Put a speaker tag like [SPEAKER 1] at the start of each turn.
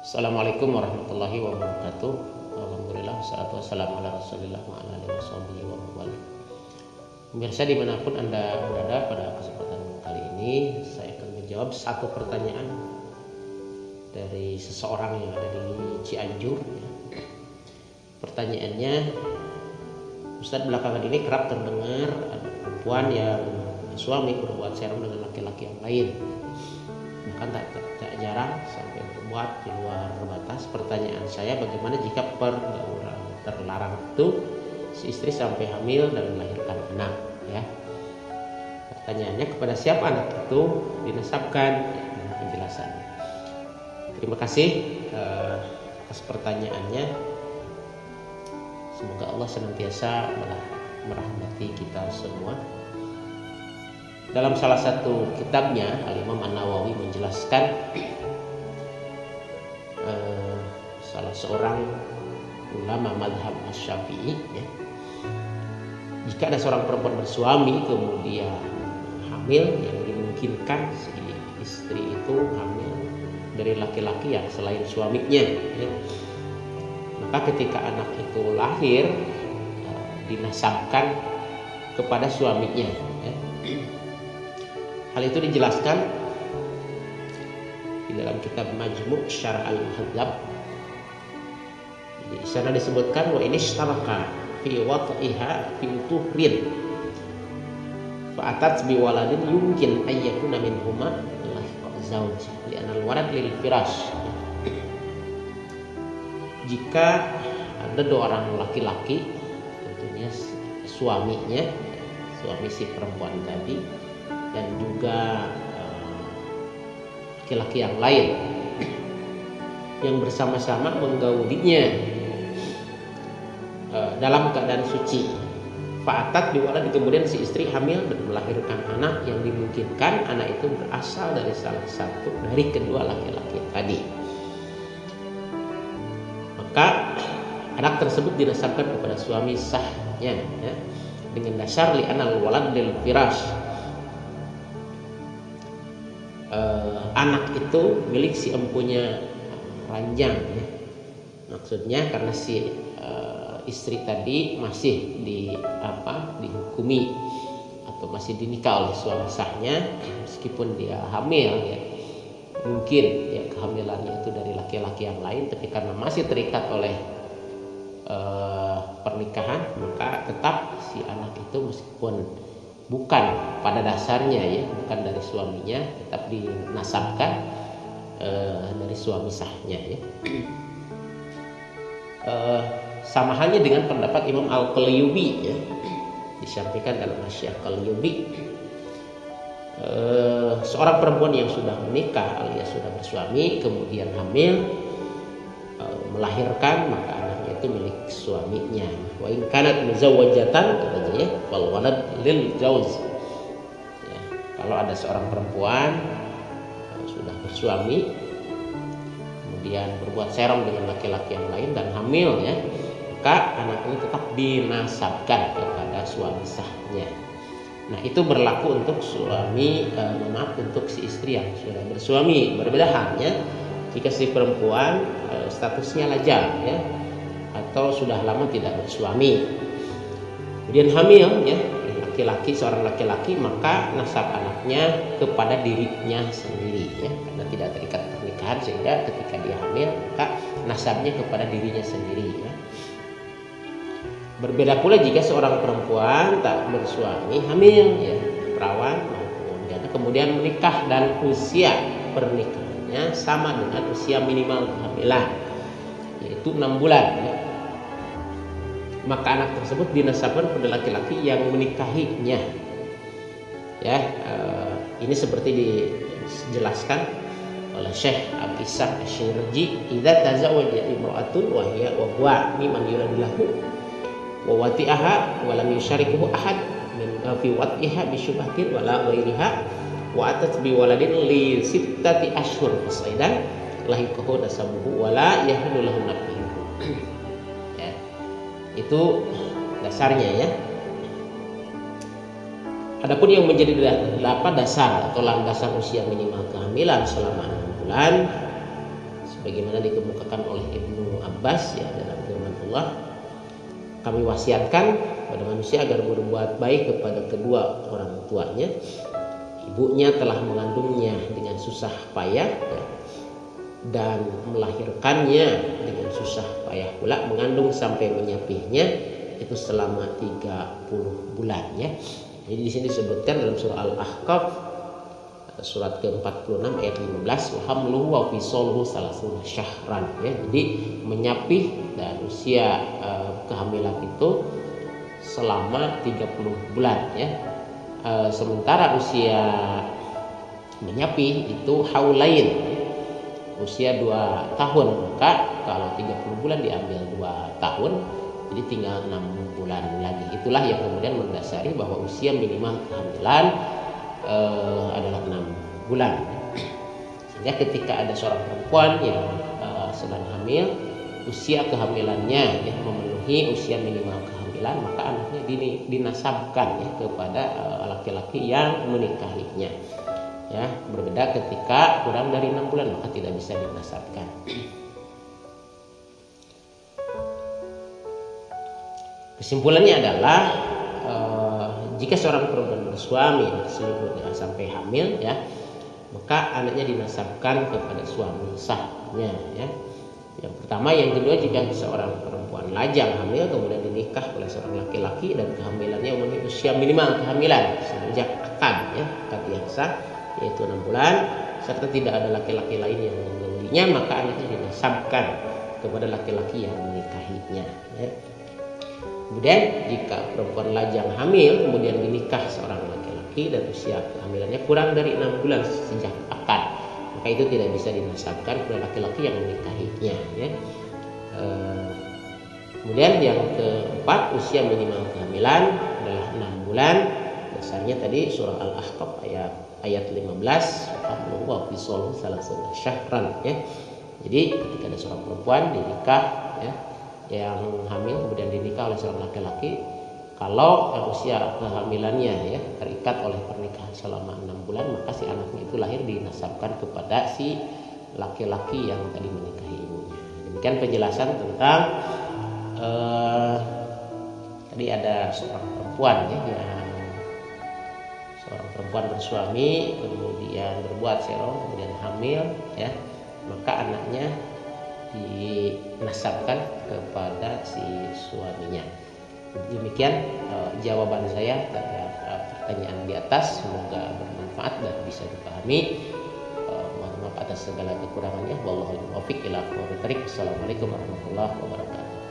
[SPEAKER 1] Assalamualaikum warahmatullahi wabarakatuh. Alhamdulillah, wassalatu wassalamu ala rasulillah wa ala alihi washabihi wa mawali. Pemirsa dimanapun Anda berada, pada kesempatan kali ini saya akan menjawab satu pertanyaan dari seseorang yang ada di Cianjur. Pertanyaannya, Ustadz, belakangan ini kerap terdengar ada perempuan yang suami berbuat serong dengan laki-laki yang lain, bahkan tak jarang sampai berbuat di luar batas. Pertanyaan saya, bagaimana jika pergaulan terlarang itu si istri sampai hamil dan melahirkan anak? Ya, pertanyaannya, kepada siapa anak itu dinasabkan? Penjelasannya. Terima kasih atas pertanyaannya. Semoga Allah senantiasa merahmati kita semua. Dalam salah satu kitabnya, Al-Imam An-Nawawi menjelaskan salah seorang ulama madhab Asy-Syafi'i, ya, jika ada seorang perempuan bersuami kemudian hamil, yang dimungkinkan si istri itu hamil dari laki-laki yang selain suaminya, ya, maka ketika anak itu lahir dinasabkan kepada suaminya, ya. Hal itu dijelaskan di dalam kitab Majmu' Syarh Al-Muhadzab. Di sana disebutkan, wa ini sytaraka fi wat'iha fi tuhrin fa atat bi waladin yumkin ay yakuna minhuma zawj li'anna al-walad lil firash. Jika ada dua orang laki-laki, tentunya suaminya, suami si perempuan tadi, dan juga laki-laki yang lain yang bersama-sama menggaulinya dalam keadaan suci, fa'atat biwalad, kemudian si istri hamil dan melahirkan anak yang dimungkinkan anak itu berasal dari salah satu dari kedua laki-laki tadi, maka anak tersebut dinasabkan kepada suami sahnya, ya, dengan dasar li'anal walad lil firash. Anak itu milik si empunya ranjang, ya. Maksudnya karena si istri tadi masih dihukumi atau masih dinikah oleh suami sahnya, meskipun dia hamil, ya, mungkin ya kehamilannya itu dari laki-laki yang lain, tapi karena masih terikat oleh pernikahan, maka tetap si anak itu meskipun bukan pada dasarnya, ya, bukan dari suaminya, tetap dinasabkan dari suami sahnya, ya. Sama halnya dengan pendapat Imam Al-Qalyubi, ya, disampaikan dalam Asy-Syaikh Al-Qalyubi, seorang perempuan yang sudah menikah alias sudah bersuami kemudian hamil, melahirkan, maka anaknya itu milik suaminya. Wa in kanat muzawwajatan, katanya, ya, wal walad lil zawj. Ya, kalau ada seorang perempuan sudah bersuami kemudian berbuat serong dengan laki-laki yang lain dan hamil, ya, maka anak ini tetap dinasabkan kepada suami sahnya. Nah, itu berlaku untuk untuk si istri yang sudah bersuami. Berbeda halnya jika si perempuan statusnya lajang, ya, atau sudah lama tidak bersuami, kemudian hamil, ya, laki-laki, seorang laki-laki, maka nasab anaknya kepada dirinya sendiri, ya, karena tidak terikat pernikahan, sehingga ketika dia hamil maka nasabnya kepada dirinya sendiri, ya. Berbeda pula jika seorang perempuan tak bersuami hamil, ya, perawan maupun janda, kemudian menikah dan usia pernikahannya sama dengan usia minimal kehamilan, yaitu 6 bulan, ya, maka anak tersebut dinasabkan pada laki-laki yang menikahinya, ya. Ini seperti dijelaskan oleh Syekh Abu Ishaq Asy-Syirji, idza tazawwaja imra'atun wa hiya wa huwa mimman yuradillahu wa wati'aha wa lam yusharikuhu ahad min fi wat'iha bi syubhatin wala ghairiha wa atat bi waladin li sittati ashhur fasaidan lahikahu nasabuhu wala yahilu lahu nabihu. Ya, itu dasarnya, ya. Adapun yang menjadi dasar atau landasan usia minimal kehamilan selama 6 bulan, sebagaimana dikemukakan oleh Ibnu Abbas ya dalam firman Allah, kami wasiatkan pada manusia agar berbuat baik kepada kedua orang tuanya. Ibunya telah mengandungnya dengan susah payah ya, dan melahirkannya dengan susah payah pula, mengandung sampai menyapihnya itu selama 30 bulan ya. Jadi di sini disebutkan dalam surah Al-Ahqaf surat ke-46 ayat 15, wa hamluhu wa fisaluhu salasuna syahran ya. Jadi menyapih dan usia kehamilan itu selama 30 bulan ya. Sementara usia menyapih itu haulain ya, usia 2 tahun, maka kalau 30 bulan diambil 2 tahun jadi tinggal 6 bulan lagi. Itulah yang kemudian mendasari bahwa usia minimal kehamilan adalah 6 bulan. Sehingga ketika ada seorang perempuan yang sedang hamil, usia kehamilannya ya, memenuhi usia minimal kehamilan, maka anaknya dinasabkan ya kepada laki-laki yang menikahinya. Ya, berbeda ketika kurang dari 6 bulan maka tidak bisa dinasabkan. Kesimpulannya adalah jika seorang perempuan bersuami selingkuhnya sampai hamil ya, maka anaknya dinasabkan kepada suami sahnya ya. Yang pertama, yang kedua, jika seorang perempuan lajang hamil kemudian dinikah oleh seorang laki-laki dan kehamilannya memenuhi usia minimal kehamilan sejak akad ya, akad yang sah yaitu 6 bulan, serta tidak ada laki-laki lain yang menggaulinya, maka anaknya dinasabkan kepada laki-laki yang menikahinya ya. Kemudian jika perempuan lajang hamil kemudian dinikah seorang laki-laki dan usia kehamilannya kurang dari 6 bulan sejak akad, maka itu tidak bisa dinasabkan kepada laki-laki yang menikahinya ya. Kemudian yang keempat, usia minimal kehamilan adalah 6 bulan. Dasarnya tadi surah Al-Ahqaf ayat 15, wa fisaluhu salasuna syahran ya. Jadi ketika ada seorang perempuan dinikah ya, yang hamil kemudian dinikah oleh seorang laki-laki, kalau usia kehamilannya ya terikat oleh pernikahan selama 6 bulan, maka si anaknya itu lahir dinasabkan kepada si laki-laki yang tadi menikahi ibunya. Demikian penjelasan tentang tadi ada seorang perempuan ya, yang seorang perempuan bersuami kemudian berbuat serong kemudian hamil ya, maka anaknya dinasabkan kepada si suaminya. Demikian jawaban saya terhadap pertanyaan di atas, semoga bermanfaat dan bisa dipahami. Mohon maaf atas segala kekurangannya. Wallahul muwaffiq ila aqwamit thoriq. Assalamualaikum warahmatullahi wabarakatuh.